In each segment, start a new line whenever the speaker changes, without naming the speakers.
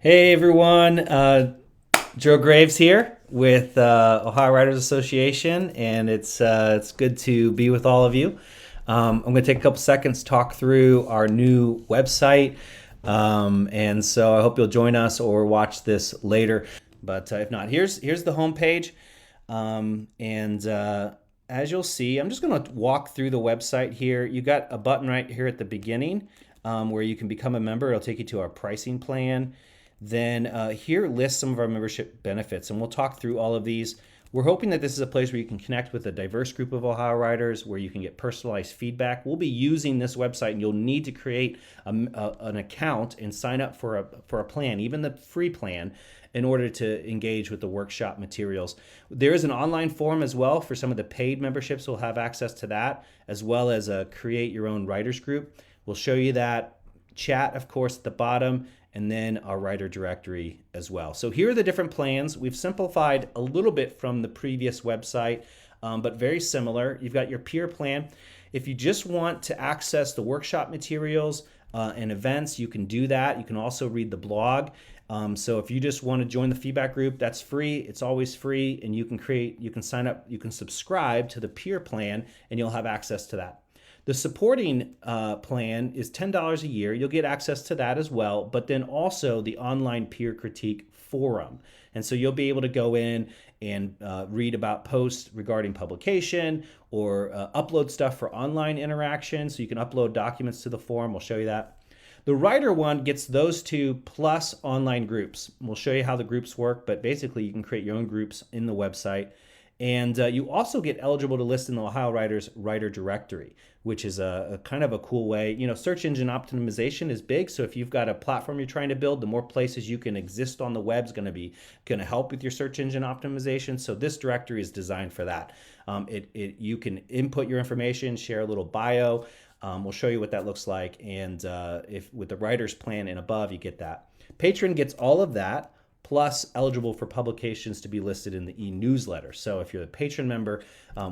Hey everyone, Joe Graves here with Ohio Writers Association, and it's good to be with all of you. I'm going to take a couple seconds to talk through our new website, and so I hope you'll join us or watch this later. But if not, here's the homepage, and as you'll see, I'm just going to walk through the website here. You got a button right here at the beginning where you can become a member. It'll take you to our pricing plan. Then here lists some of our membership benefits, and we'll talk through all of these. We're hoping that this is a place where you can connect with a diverse group of Ohio writers, where you can get personalized feedback. We'll be using this website, and you'll need to create an account and sign up for a plan, even the free plan, in order to engage with the workshop materials. There is an online forum as well for some of the paid memberships. We'll have access to that, as well as create your own writers group. We'll show you that. Chat, of course, at the bottom, and then our writer directory as well. So here are the different plans. We've simplified a little bit from the previous website, but very similar. You've got your peer plan. If you just want to access the workshop materials and events, you can do that. You can also read the blog. So if you just want to join the feedback group, that's free. It's always free, and you can sign up, you can subscribe to the peer plan, and you'll have access to that. The supporting plan is $10 a year. You'll get access to that as well, but then also the online peer critique forum. And so you'll be able to go in and read about posts regarding publication or upload stuff for online interaction. So you can upload documents to the forum. We'll show you that. The writer one gets those two plus online groups. We'll show you how the groups work, but basically you can create your own groups in the website. And you also get eligible to list in the Ohio Writers Writer Directory, which is a kind of a cool way. You know, search engine optimization is big. So if you've got a platform you're trying to build, the more places you can exist on the web is going to help with your search engine optimization. So this directory is designed for that. You can input your information, share a little bio. We'll show you what that looks like. And if with the writer's plan and above, you get that. Patron gets all of that, plus eligible for publications to be listed in the e-newsletter. So if you're a patron member,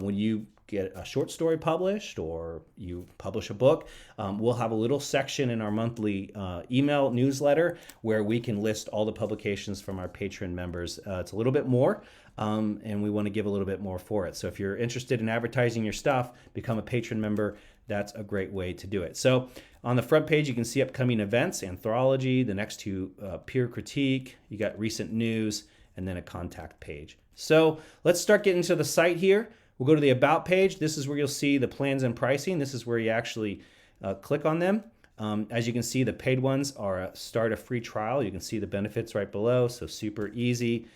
when you get a short story published or you publish a book, we'll have a little section in our monthly email newsletter where we can list all the publications from our patron members. It's a little bit more, and we want to give a little bit more for it. So if you're interested in advertising your stuff, become a patron member. That's a great way to do it. So on the front page, you can see upcoming events, anthology, the next two, peer critique, you got recent news, and then a contact page. So let's start getting to the site here. We'll go to the About page. This is where you'll see the plans and pricing. This is where you actually click on them. As you can see, the paid ones are start a free trial. You can see the benefits right below, so super easy.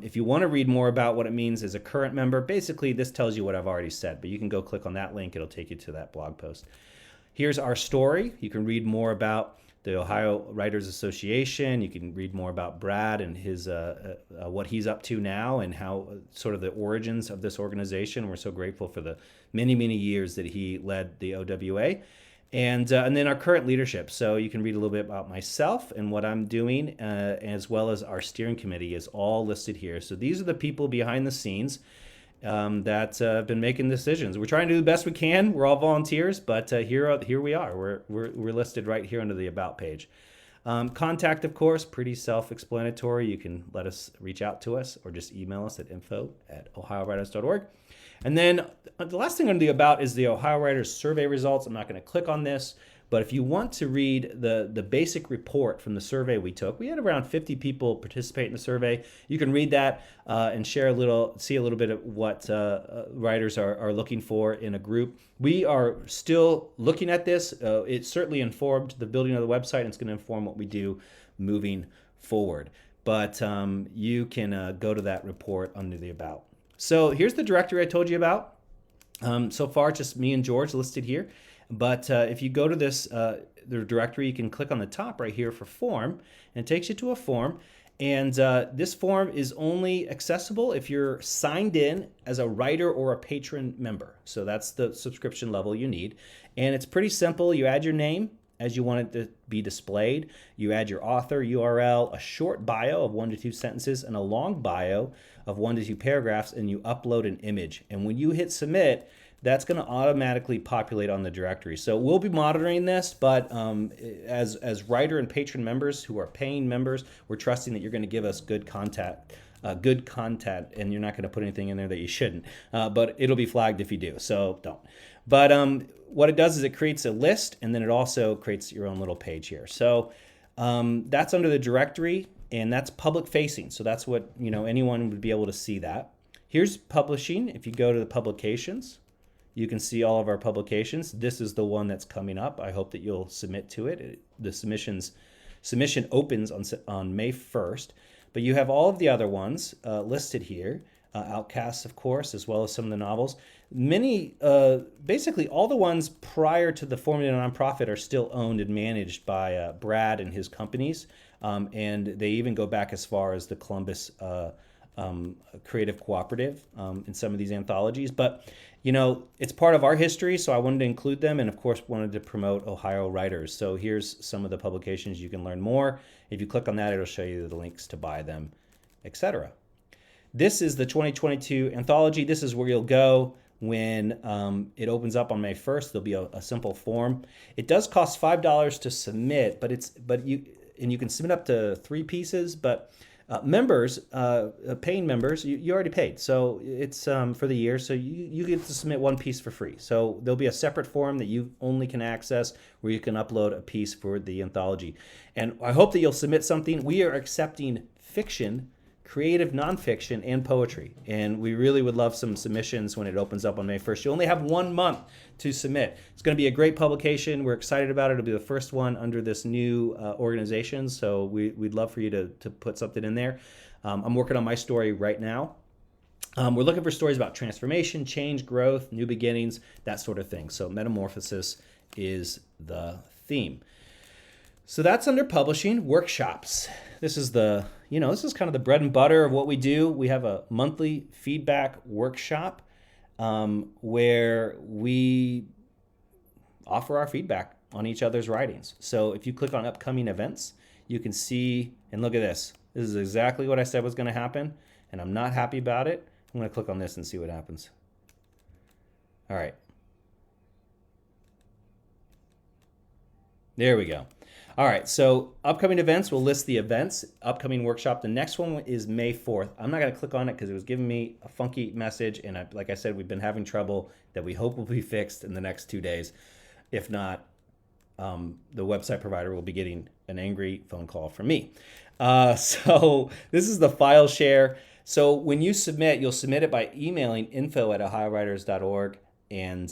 If you want to read more about what it means as a current member, basically this tells you what I've already said, but you can go click on that link. It'll take you to that blog post. Here's our story. You can read more about the Ohio Writers Association. You can read more about Brad and his what he's up to now and how sort of the origins of this organization. We're so grateful for the many, many years that he led the OWA. And then our current leadership. So you can read a little bit about myself and what I'm doing, as well as our steering committee is all listed here. So these are the people behind the scenes that have been making decisions. We're trying to do the best we can. We're all volunteers, but here we are. We're listed right here under the About page. Contact, of course, pretty self-explanatory. You can let us reach out to us or just email us at info@ohiowriters.org. And then the last thing under the About is the Ohio Writers survey results. I'm not going to click on this, but if you want to read the basic report from the survey we took, we had around 50 people participate in the survey. You can read that and see a little bit of what writers are looking for in a group. We are still looking at this. It certainly informed the building of the website, and it's going to inform what we do moving forward. But you can go to that report under the About. So here's the directory I told you about. So far, just me and George listed here. But if you go to this the directory, you can click on the top right here for form, and it takes you to a form. And this form is only accessible if you're signed in as a writer or a patron member. So that's the subscription level you need. And it's pretty simple. You add your name as you want it to be displayed. You add your author, URL, a short bio of 1 to 2 sentences, and a long bio of 1 to 2 paragraphs, and you upload an image. And when you hit submit, that's going to automatically populate on the directory. So we'll be monitoring this, but as writer and patron members who are paying members, we're trusting that you're going to give us good content, and you're not going to put anything in there that you shouldn't. But it'll be flagged if you do, so don't. But what it does is it creates a list, and then it also creates your own little page here. So that's under the directory, and that's public facing. So that's what, anyone would be able to see that. Here's publishing. If you go to the publications, you can see all of our publications. This is the one that's coming up. I hope that you'll submit to it. The submission opens on May 1st, but you have all of the other ones listed here. Outcasts, of course, as well as some of the novels. Many, basically all the ones prior to the Formula Nonprofit are still owned and managed by Brad and his companies. And they even go back as far as the Columbus Creative Cooperative in some of these anthologies. But, it's part of our history, so I wanted to include them, and of course wanted to promote Ohio writers. So here's some of the publications you can learn more. If you click on that, it'll show you the links to buy them, etc. This is the 2022 anthology. This is where you'll go when it opens up on May 1st. There'll be a simple form. It does cost $5 to submit, but you can submit up to 3 pieces. But members, paying members, you already paid, so it's for the year. So you get to submit 1 piece for free. So there'll be a separate form that you only can access where you can upload a piece for the anthology. And I hope that you'll submit something. We are accepting fiction, creative nonfiction, and poetry. And we really would love some submissions when it opens up on May 1st. You only have 1 month to submit. It's going to be a great publication. We're excited about it. It'll be the first one under this new organization. So we'd love for you to put something in there. I'm working on my story right now. We're looking for stories about transformation, change, growth, new beginnings, that sort of thing. So metamorphosis is the theme. So that's under publishing. Workshops. This is this is kind of the bread and butter of what we do. We have a monthly feedback workshop where we offer our feedback on each other's writings. So if you click on upcoming events, you can see, and look at this. This is exactly what I said was going to happen, and I'm not happy about it. I'm going to click on this and see what happens. All right. There we go. All right, so upcoming events, we'll list the events. Upcoming workshop, the next one is May 4th. I'm not going to click on it because it was giving me a funky message, and like I said, we've been having trouble that we hope will be fixed in the next 2 days. If not, the website provider will be getting an angry phone call from me. So this is the file share. So when you submit, you'll submit it by emailing info@ohiowriters.org and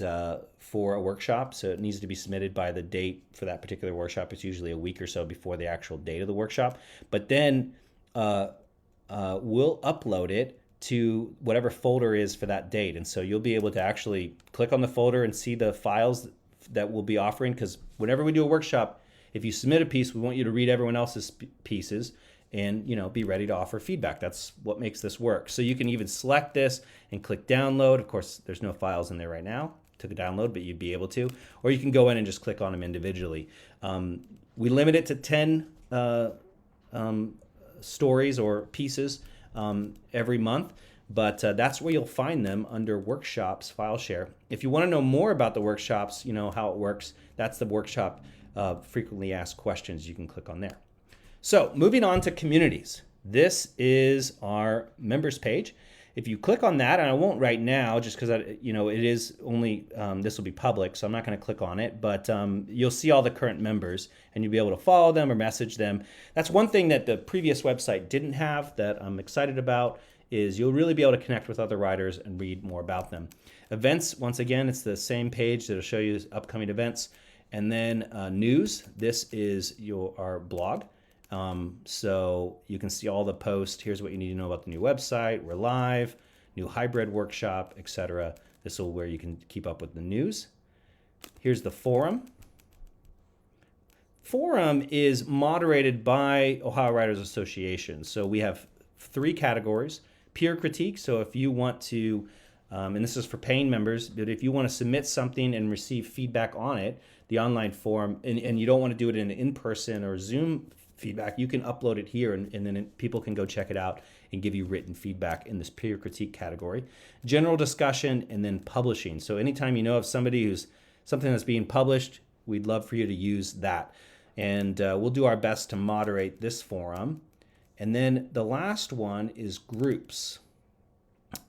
for a workshop. So it needs to be submitted by the date for that particular workshop. It's usually a week or so before the actual date of the workshop. But then we'll upload it to whatever folder is for that date. And so you'll be able to actually click on the folder and see the files that we'll be offering. Because whenever we do a workshop, if you submit a piece, we want you to read everyone else's pieces and be ready to offer feedback. That's what makes this work. So you can even select this and click download. Of course, there's no files in there right now to download, but you'd be able to. Or you can go in and just click on them individually. We limit it to 10 stories or pieces every month, but that's where you'll find them under workshops, file share. If you want to know more about the workshops, how it works, that's the workshop frequently asked questions. You can click on there. So moving on to communities. This is our members page. If you click on that, and I won't right now just because it is only, this will be public, so I'm not going to click on it, but you'll see all the current members and you'll be able to follow them or message them. That's one thing that the previous website didn't have that I'm excited about, is you'll really be able to connect with other writers and read more about them. Events, once again, it's the same page that'll show you upcoming events. And then news, this is our blog. So you can see all the posts. Here's what you need to know about the new website. We're live, new hybrid workshop, etc. This is where you can keep up with the news. Here's the forum. Forum is moderated by Ohio Writers Association. So we have 3 categories. Peer critique. So if you want to, and this is for paying members, but if you want to submit something and receive feedback on it, the online forum, and you don't want to do it in an in-person or Zoom feedback, you can upload it here, and then people can go check it out and give you written feedback in this peer critique category. General discussion, and then publishing. So anytime you know of somebody who's something that's being published, we'd love for you to use that. And we'll do our best to moderate this forum. And then the last one is groups.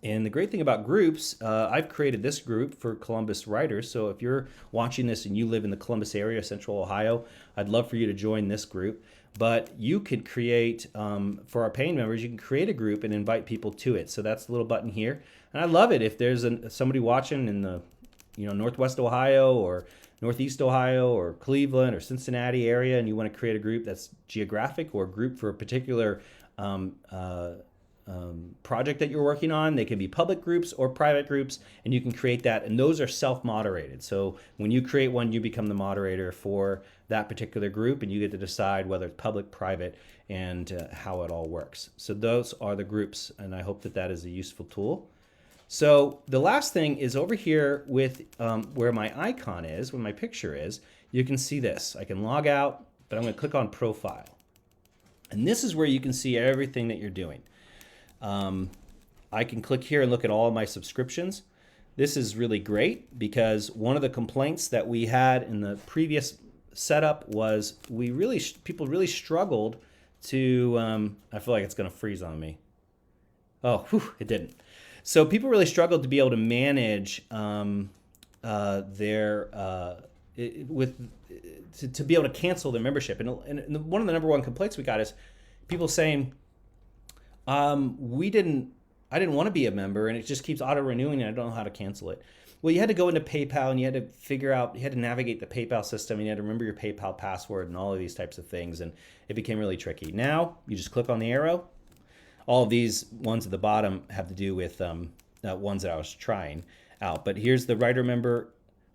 And the great thing about groups, I've created this group for Columbus writers. So if you're watching this and you live in the Columbus area, Central Ohio, I'd love for you to join this group. But you could create, for our paying members, you can create a group and invite people to it. So that's the little button here. And I love it if there's somebody watching in the Northwest Ohio or Northeast Ohio or Cleveland or Cincinnati area, and you want to create a group that's geographic or a group for a particular project that you're working on. They can be public groups or private groups, and you can create that, and those are self-moderated. So when you create one, you become the moderator for that particular group, and you get to decide whether it's public, private, and how it all works. So those are the groups, and I hope that that is a useful tool. So the last thing is over here with where my icon is, where my picture is, you can see this. I can log out, but I'm going to click on Profile. And this is where you can see everything that you're doing. I can click here and look at all of my subscriptions. This is really great because one of the complaints that we had in the previous setup was people really struggled to, I feel like it's going to freeze on me. Oh, whew, it didn't. So people really struggled to be able to manage to be able to cancel their membership. And one of the number one complaints we got is people saying, I didn't want to be a member and it just keeps auto renewing and I don't know how to cancel it. Well, you had to go into PayPal and you had to navigate the PayPal system and you had to remember your PayPal password and all of these types of things. And it became really tricky. Now you just click on the arrow. All of these ones at the bottom have to do with ones that I was trying out. But here's the writer member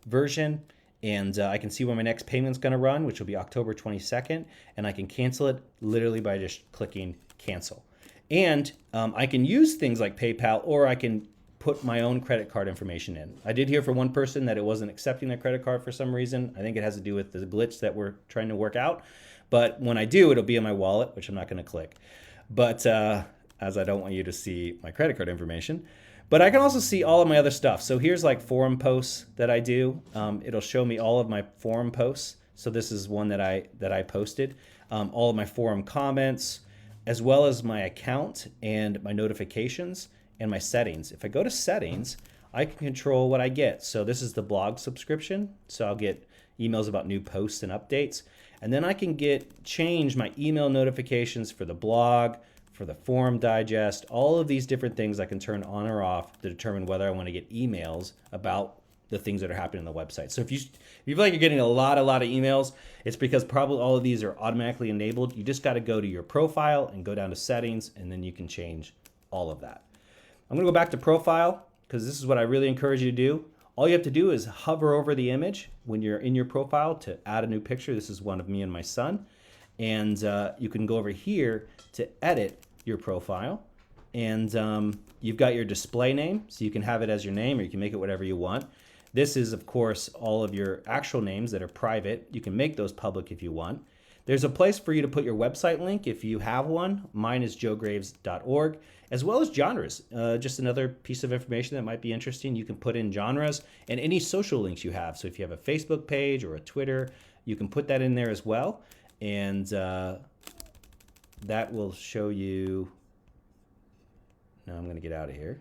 version. And I can see when my next payment's going to run, which will be October 22nd. And I can cancel it literally by just clicking cancel. And I can use things like PayPal, or I can put my own credit card information in. I did hear from one person that it wasn't accepting their credit card for some reason. I think it has to do with the glitch that we're trying to work out. But when I do, it'll be in my wallet, which I'm not going to click. But as I don't want you to see my credit card information. But I can also see all of my other stuff. So here's like forum posts that I do. It'll show me all of my forum posts. So this is one that I posted. All of my forum comments, as well as my account and my notifications and my settings. If I go to settings, I can control what I get. So this is the blog subscription. So I'll get emails about new posts and updates. And then I can change my email notifications for the blog, for the forum digest, all of these different things I can turn on or off to determine whether I want to get emails about the things that are happening on the website. So if you feel like you're getting a lot of emails, it's because probably all of these are automatically enabled. You just got to go to your profile and go down to settings, and then you can change all of that. I'm going to go back to profile because this is what I really encourage you to do. All you have to do is hover over the image when you're in your profile to add a new picture. This is one of me and my son. And you can go over here to edit your profile. And you've got your display name, so you can have it as your name or you can make it whatever you want. This is, of course, all of your actual names that are private. You can make those public if you want. There's a place for you to put your website link if you have one. Mine is joegraves.org, as well as genres. Just another piece of information that might be interesting. You can put in genres and any social links you have. So if you have a Facebook page or a Twitter, you can put that in there as well. And that will show you. Now I'm going to get out of here.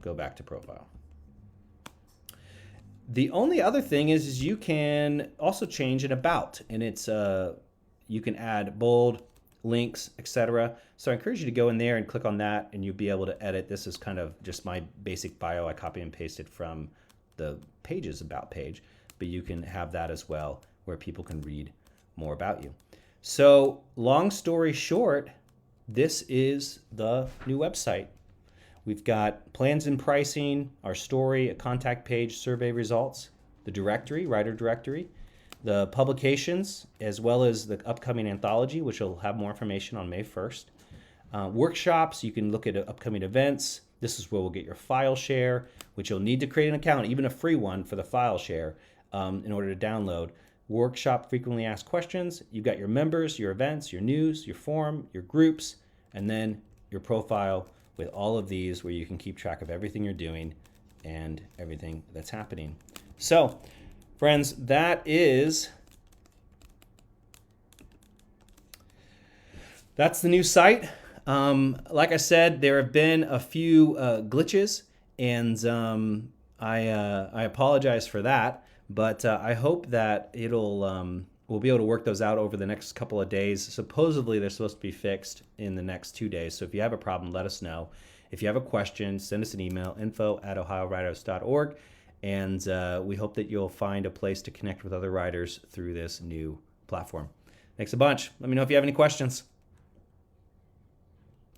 Go back to profile. The only other thing is you can also change an about, and it's you can add bold, links, etc. So I encourage you to go in there and click on that, and you'll be able to edit. This is kind of just my basic bio. I copy and pasted from the Pages About page, but you can have that as well, where people can read more about you. So long story short, this is the new website. We've got plans and pricing, our story, a contact page, survey results, the directory, writer directory, the publications, as well as the upcoming anthology, which will have more information on May 1st. Workshops, you can look at upcoming events. This is where we'll get your file share, which you'll need to create an account, even a free one for the file share. in order to download. Workshop frequently asked questions. You've got your members, your events, your news, your forum, your groups, and then your profile with all of these where you can keep track of everything you're doing and everything that's happening. So, friends, that's the new site. Like I said, there have been a few glitches, and I apologize for that. But I hope that we'll be able to work those out over the next couple of days. Supposedly, they're supposed to be fixed in the next 2 days. So if you have a problem, let us know. If you have a question, send us an email, info@ohiowriters.org. And we hope that you'll find a place to connect with other writers through this new platform. Thanks a bunch. Let me know if you have any questions.